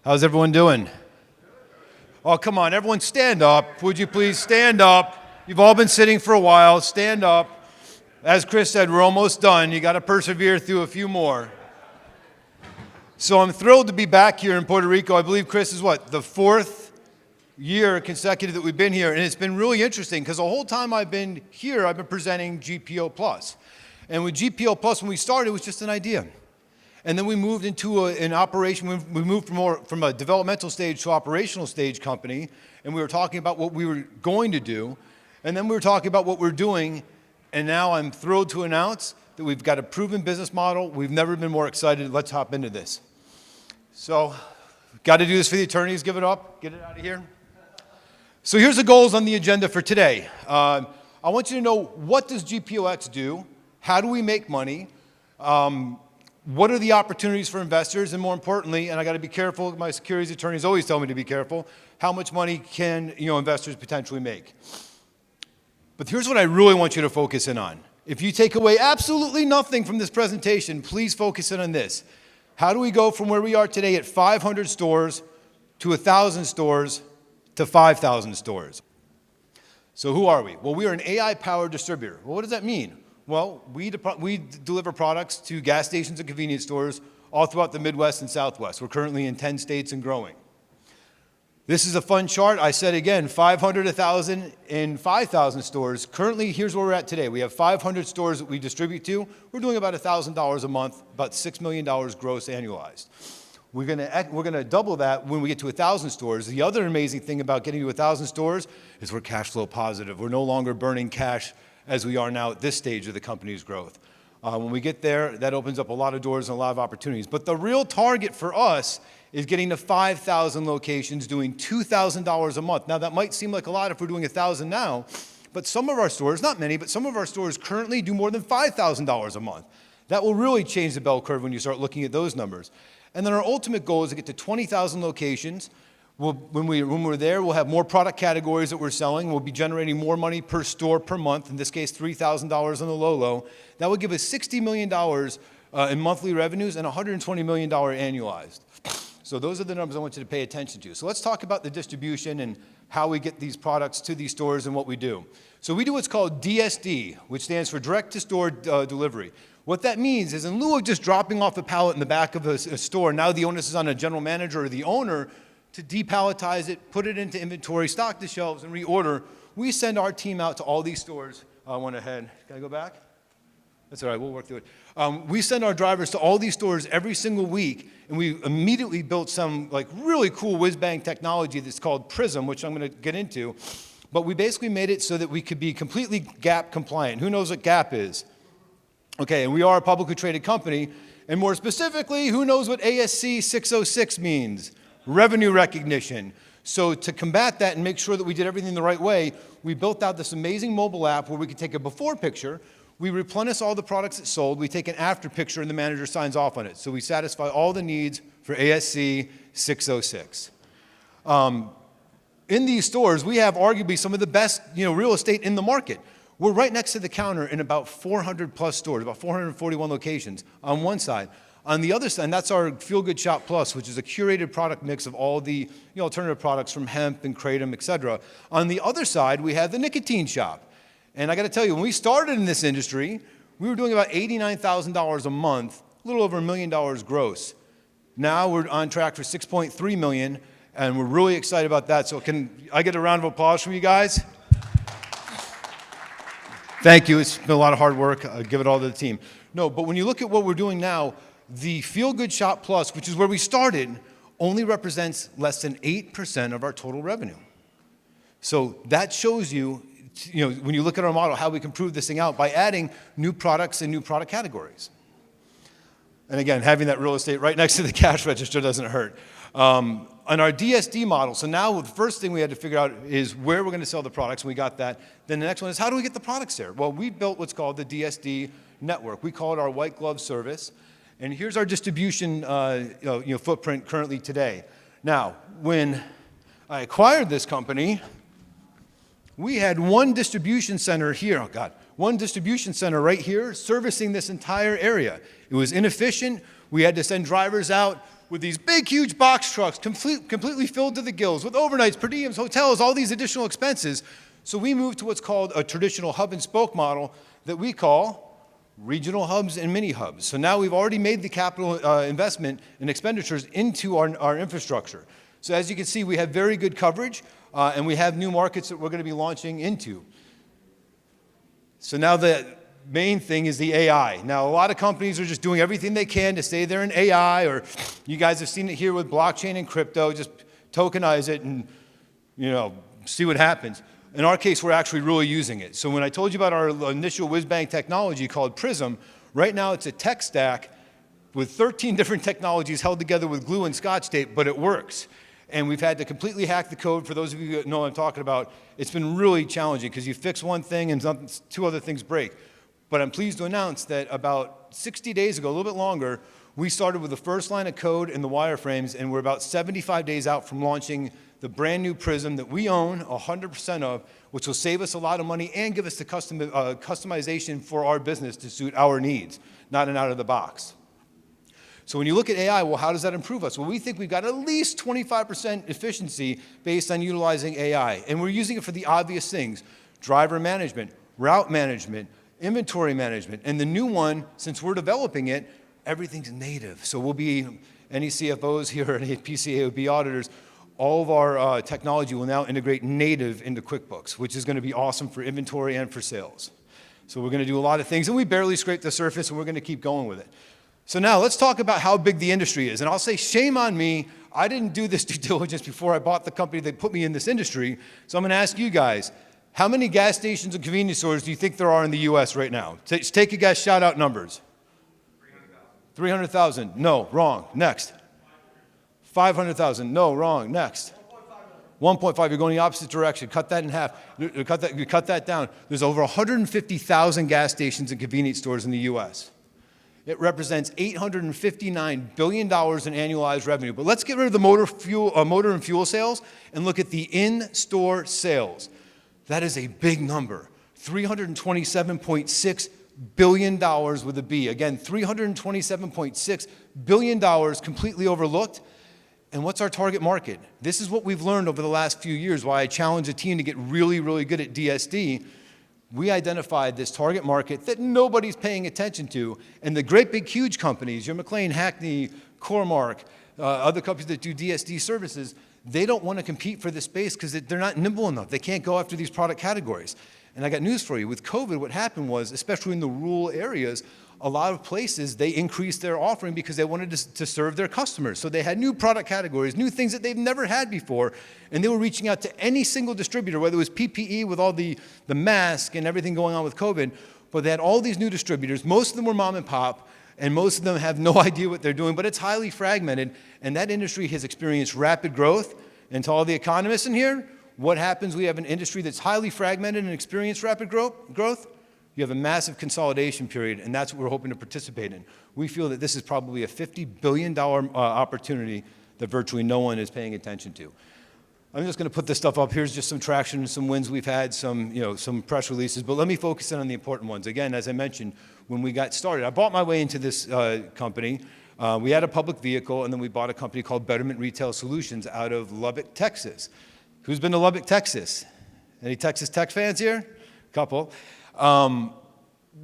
How's everyone doing? Oh, come on, everyone stand up. Would you please stand up? You've all been sitting for a while. Stand up. As Chris said, we're almost done. You got to persevere through a few more. So I'm thrilled to be back here in Puerto Rico. I believe, Chris, is what, the fourth year consecutive that we've been here. And it's been really interesting because the whole time I've been here, I've been presenting GPO Plus. And with GPO Plus, when we started, it was just an idea. And then we moved into an operation. We moved from a developmental stage to operational stage company. And we were talking about what we were going to do. And then we were talking about what we're doing. And now I'm thrilled to announce that we've got a proven business model. We've never been more excited. Let's hop into this. So, got to do this for the attorneys. Give it up. Get it out of here. So here's the goals on the agenda for today. I want you to know, what does GPOX do? How do we make money? What are the opportunities for investors? And more importantly, and I got to be careful, my securities attorneys always tell me to be careful, how much money can investors potentially make? But here's what I really want you to focus in on. If you take away absolutely nothing from this presentation, please focus in on this. How do we go from where we are today at 500 stores to 1,000 stores to 5,000 stores? So who are we? Well, we are an AI-powered distributor. Well, what does that mean? Well, we deliver products to gas stations and convenience stores all throughout the Midwest and Southwest. We're currently in 10 states and growing. This is a fun chart. I said again, 500, 1,000, and 5,000 stores. Currently, here's where we're at today. We have 500 stores that we distribute to. We're doing about $1,000 a month, about $6 million gross annualized. We're gonna double that when we get to 1,000 stores. The other amazing thing about getting to 1,000 stores is we're cash flow positive. We're no longer burning cash as we are now at this stage of the company's growth. When we get there, that opens up a lot of doors and a lot of opportunities. But the real target for us is getting to 5,000 locations, doing $2,000 a month. Now, that might seem like a lot if we're doing 1,000 now, but some of our stores, not many, but some of our stores currently do more than $5,000 a month. That will really change the bell curve when you start looking at those numbers. And then our ultimate goal is to get to 20,000 locations. When we're there, we'll have more product categories that we're selling. We'll be generating more money per store per month, in this case, $3,000 on the low. That would give us $60 million in monthly revenues and $120 million annualized. So those are the numbers I want you to pay attention to. So let's talk about the distribution and how we get these products to these stores and what we do. So we do what's called DSD, which stands for direct-to-store delivery. What that means is, in lieu of just dropping off a pallet in the back of a store, now the onus is on a general manager or the owner to depalletize it, put it into inventory, stock the shelves, and reorder. We send our team out to all these stores. I went ahead. Can I go back? That's all right. We'll work through it. We send our drivers to all these stores every single week, and we immediately built some really cool whiz-bang technology that's called PRISM, which I'm going to get into. But we basically made it so that we could be completely GAP compliant. Who knows what GAP is? Okay, and we are a publicly traded company. And more specifically, who knows what ASC 606 means? Revenue recognition. So to combat that and make sure that we did everything the right way, we built out this amazing mobile app where we could take a before picture, we replenish all the products that sold, we take an after picture, and the manager signs off on it. So we satisfy all the needs for ASC 606. In these stores, we have arguably some of the best real estate in the market. We're right next to the counter in about 400 plus stores, about 441 locations on one side. On the other side, and that's our Feel Good Shop Plus, which is a curated product mix of all the alternative products from hemp and kratom, et cetera. On the other side, we have the nicotine shop. And I got to tell you, when we started in this industry, we were doing about $89,000 a month, a little over $1 million gross. Now we're on track for $6.3 million, and we're really excited about that. So can I get a round of applause from you guys? Thank you. It's been a lot of hard work. I'll give it all to the team. No, but when you look at what we're doing now, the Feel Good Shop Plus, which is where we started, only represents less than 8% of our total revenue. So that shows you, when you look at our model, how we can prove this thing out by adding new products and new product categories. And again, having that real estate right next to the cash register doesn't hurt. On our DSD model, so now the first thing we had to figure out is where we're going to sell the products, and we got that. Then the next one is, how do we get the products there? Well, we built what's called the DSD network. We call it our white glove service. And here's our distribution footprint currently today. Now, when I acquired this company, we had one distribution center here. One distribution center right here servicing this entire area. It was inefficient. We had to send drivers out with these big, huge box trucks completely filled to the gills with overnights, per diems, hotels, all these additional expenses. So we moved to what's called a traditional hub and spoke model that we call regional hubs and mini hubs. So now we've already made the capital investment and expenditures into our infrastructure. So as you can see, we have very good coverage, and we have new markets that we're going to be launching into. So now the main thing is the AI. Now, a lot of companies are just doing everything they can to say they're in AI, or you guys have seen it here with blockchain and crypto, just tokenize it and, see what happens. In our case, we're actually really using it. So when I told you about our initial whiz-bang technology called PRISM, right now it's a tech stack with 13 different technologies held together with glue and scotch tape, but it works. And we've had to completely hack the code. For those of you that know what I'm talking about, it's been really challenging because you fix one thing and two other things break. But I'm pleased to announce that about 60 days ago, a little bit longer, we started with the first line of code in the wireframes, and we're about 75 days out from launching the brand new PRISM that we own 100% of, which will save us a lot of money and give us the customization for our business to suit our needs, not an out of the box. So when you look at AI, well, how does that improve us? Well, we think we've got at least 25% efficiency based on utilizing AI. And we're using it for the obvious things: driver management, route management, inventory management. And the new one, since we're developing it, everything's native. So we'll be, any CFOs here, any PCAOB auditors, all of our technology will now integrate native into QuickBooks, which is going to be awesome for inventory and for sales. So we're going to do a lot of things, and we barely scraped the surface, and we're going to keep going with it. So now let's talk about how big the industry is. And I'll say shame on me. I didn't do this due diligence before I bought the company that put me in this industry. So I'm going to ask you guys, how many gas stations and convenience stores do you think there are in the U.S. right now? Take a guess, shout out numbers. 300,000. No, wrong. Next. 500,000. No, wrong. Next. 1.5. You're going the opposite direction. Cut that in half. Cut that down. There's over 150,000 gas stations and convenience stores in the U.S. It represents $859 billion in annualized revenue. But let's get rid of the motor and fuel sales and look at the in-store sales. That is a big number. $327.6 billion with a B. Again, $327.6 billion completely overlooked. And what's our target market? This is what we've learned over the last few years, why I challenged the team to get really, really good at DSD. We identified this target market that nobody's paying attention to, and the great big huge companies, your McLean, Hackney, Core-Mark, other companies that do DSD services, they don't want to compete for this space because they're not nimble enough. They can't go after these product categories. And I got news for you. With COVID, what happened was, especially in the rural areas, a lot of places, they increased their offering because they wanted to serve their customers. So they had new product categories, new things that they've never had before, and they were reaching out to any single distributor, whether it was PPE with all the mask and everything going on with COVID, but they had all these new distributors. Most of them were mom and pop, and most of them have no idea what they're doing, but it's highly fragmented, and that industry has experienced rapid growth. And to all the economists in here, what happens? We have an industry that's highly fragmented and experienced rapid growth. You have a massive consolidation period, and that's what we're hoping to participate in. We feel that this is probably a $50 billion opportunity that virtually no one is paying attention to. I'm just going to put this stuff up. Here's just some traction, some wins we've had, some press releases, but let me focus in on the important ones. Again, as I mentioned, when we got started, I bought my way into this company. We had a public vehicle, and then we bought a company called Betterment Retail Solutions out of Lubbock, Texas. Who's been to Lubbock, Texas? Any Texas Tech fans here? A couple.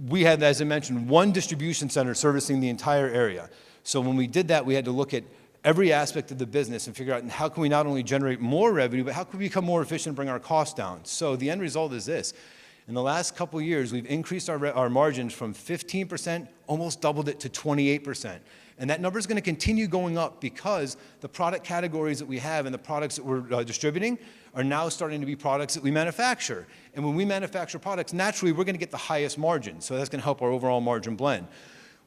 We had, as I mentioned, one distribution center servicing the entire area. So when we did that, we had to look at every aspect of the business and figure out how can we not only generate more revenue, but how can we become more efficient and bring our costs down. So the end result is this. In the last couple of years, we've increased our margins from 15%, almost doubled it to 28%. And that number is going to continue going up because the product categories that we have and the products that we're distributing are now starting to be products that we manufacture. And when we manufacture products, naturally, we're going to get the highest margin. So that's going to help our overall margin blend.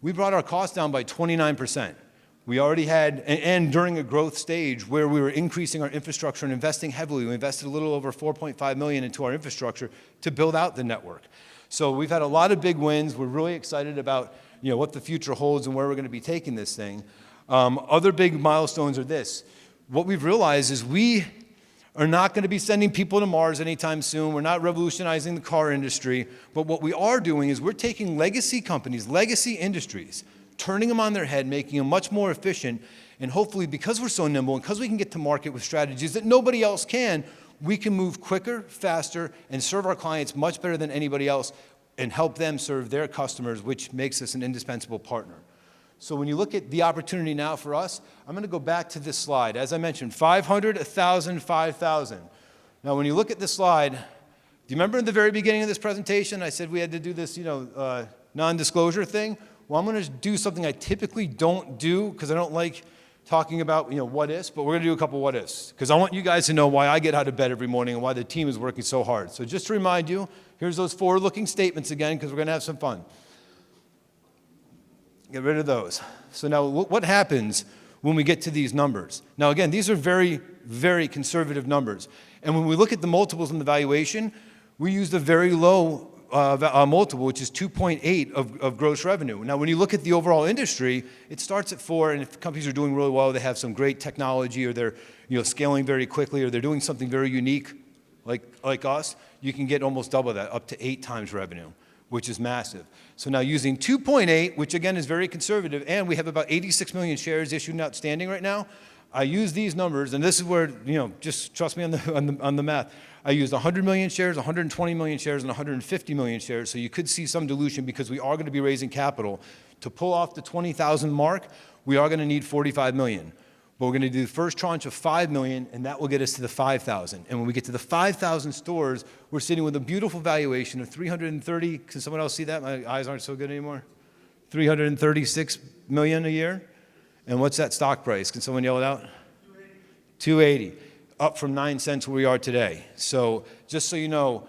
We brought our costs down by 29%. We already had, and during a growth stage where we were increasing our infrastructure and investing heavily, we invested a little over $4.5 million into our infrastructure to build out the network. So we've had a lot of big wins. We're really excited about what the future holds and where we're going to be taking this thing. Other big milestones are this. What we've realized is we are not going to be sending people to Mars anytime soon. We're not revolutionizing the car industry. But what we are doing is we're taking legacy companies, legacy industries, turning them on their head, making them much more efficient, And hopefully, because we're so nimble and because we can get to market with strategies that nobody else can, we can move quicker, faster, and serve our clients much better than anybody else and help them serve their customers, which makes us an indispensable partner. So when you look at the opportunity now for us, I'm going to go back to this slide. As I mentioned, 500, 1,000, 5,000. Now, when you look at this slide, do you remember in the very beginning of this presentation, I said we had to do this, non-disclosure thing? Well, I'm going to do something I typically don't do because I don't like talking about, what ifs, but we're going to do a couple what ifs because I want you guys to know why I get out of bed every morning and why the team is working so hard. So just to remind you, here's those forward-looking statements again because we're going to have some fun. Get rid of those. So now what happens when we get to these numbers? Now again, these are very, very conservative numbers. And when we look at the multiples in the valuation, we used a very low multiple, which is 2.8 of gross revenue. Now, when you look at the overall industry, it starts at 4, and if companies are doing really well, they have some great technology, or they're scaling very quickly, or they're doing something very unique, like us, you can get almost double that, up to 8 times revenue, which is massive. So now using 2.8, which again is very conservative, and we have about 86 million shares issued and outstanding right now, I use these numbers, and this is where, just trust me on the math. I used 100 million shares, 120 million shares, and 150 million shares, so you could see some dilution because we are going to be raising capital. To pull off the 20,000 mark, we are going to need 45 million. But we're going to do the first tranche of 5 million, and that will get us to the 5,000. And when we get to the 5,000 stores, we're sitting with a beautiful valuation of 330, can someone else see that? My eyes aren't so good anymore. 336 million a year. And what's that stock price? Can someone yell it out? 280. Up from 9 cents where we are today. So just so you know,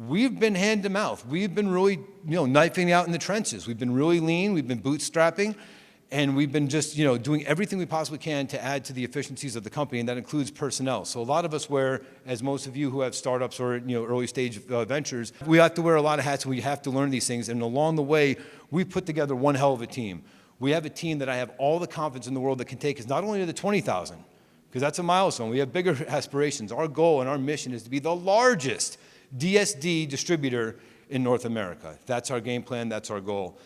we've been hand to mouth. We've been really, knifing out in the trenches. We've been really lean. We've been bootstrapping. And we've been just, doing everything we possibly can to add to the efficiencies of the company, and that includes personnel. So a lot of us wear, as most of you who have startups or, early stage ventures, we have to wear a lot of hats, and we have to learn these things. And along the way, we put together one hell of a team. We have a team that I have all the confidence in the world that can take us not only to the 20,000, because that's a milestone. We have bigger aspirations. Our goal and our mission is to be the largest DSD distributor in North America. That's our game plan. That's our goal.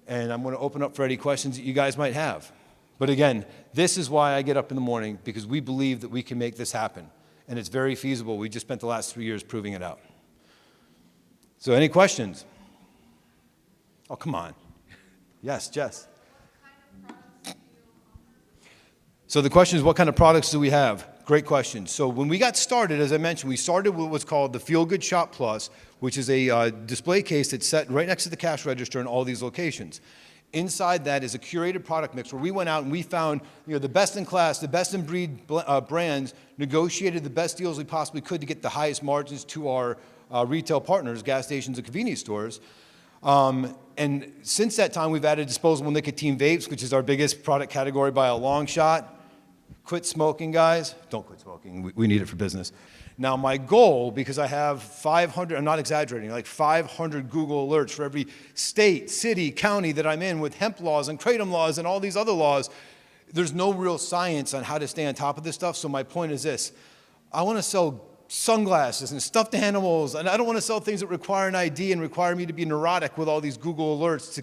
And I'm going to open up for any questions that you guys might have. But again, this is why I get up in the morning, because we believe that we can make this happen. And it's very feasible. We just spent the last 3 years proving it out. So any questions? Oh, come on. Yes, Jess. So the question is, what kind of products do we have? Great question. So when we got started, as I mentioned, we started with what's called the Feel Good Shop Plus, which is a display case that's set right next to the cash register in all these locations. Inside that is a curated product mix where we went out and we found the best in class, the best in breed brands, negotiated the best deals we possibly could to get the highest margins to our retail partners, gas stations and convenience stores. And since that time, we've added disposable nicotine vapes, which is our biggest product category by a long shot. Quit smoking, guys. Don't quit smoking. We need it for business. Now, my goal, because I have 500, I'm not exaggerating, like 500 Google alerts for every state, city, county that I'm in with hemp laws and kratom laws and all these other laws, there's no real science on how to stay on top of this stuff. So my point is this. I want to sell sunglasses and stuffed animals, and I don't want to sell things that require an ID and require me to be neurotic with all these Google alerts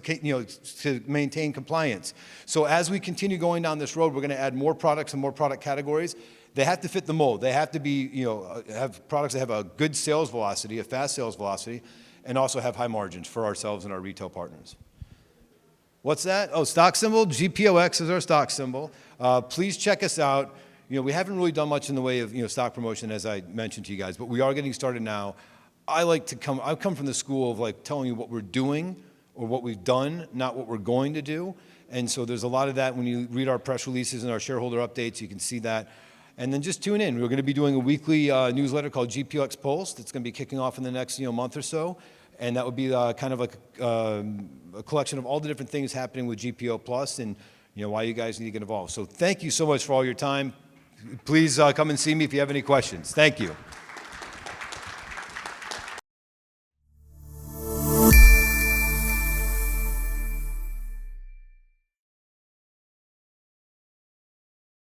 to maintain compliance. So as we continue going down this road, we're going to add more products and more product categories. They have to fit the mold. They have to be, have products that have a good sales velocity, a fast sales velocity, and also have high margins for ourselves and our retail partners. What's that? Oh, stock symbol. GPOX is our stock symbol. Please check us out. We haven't really done much in the way of stock promotion, as I mentioned to you guys, but we are getting started now. I come from the school of telling you what we're doing or what we've done, not what we're going to do. And so there's a lot of that when you read our press releases and our shareholder updates, you can see that. And then just tune in. We're going to be doing a weekly newsletter called GPOX Pulse that's going to be kicking off in the next month or so. And that would be kind of like a collection of all the different things happening with GPO Plus and why you guys need to get involved. So thank you so much for all your time. Please come and see me if you have any questions. Thank you.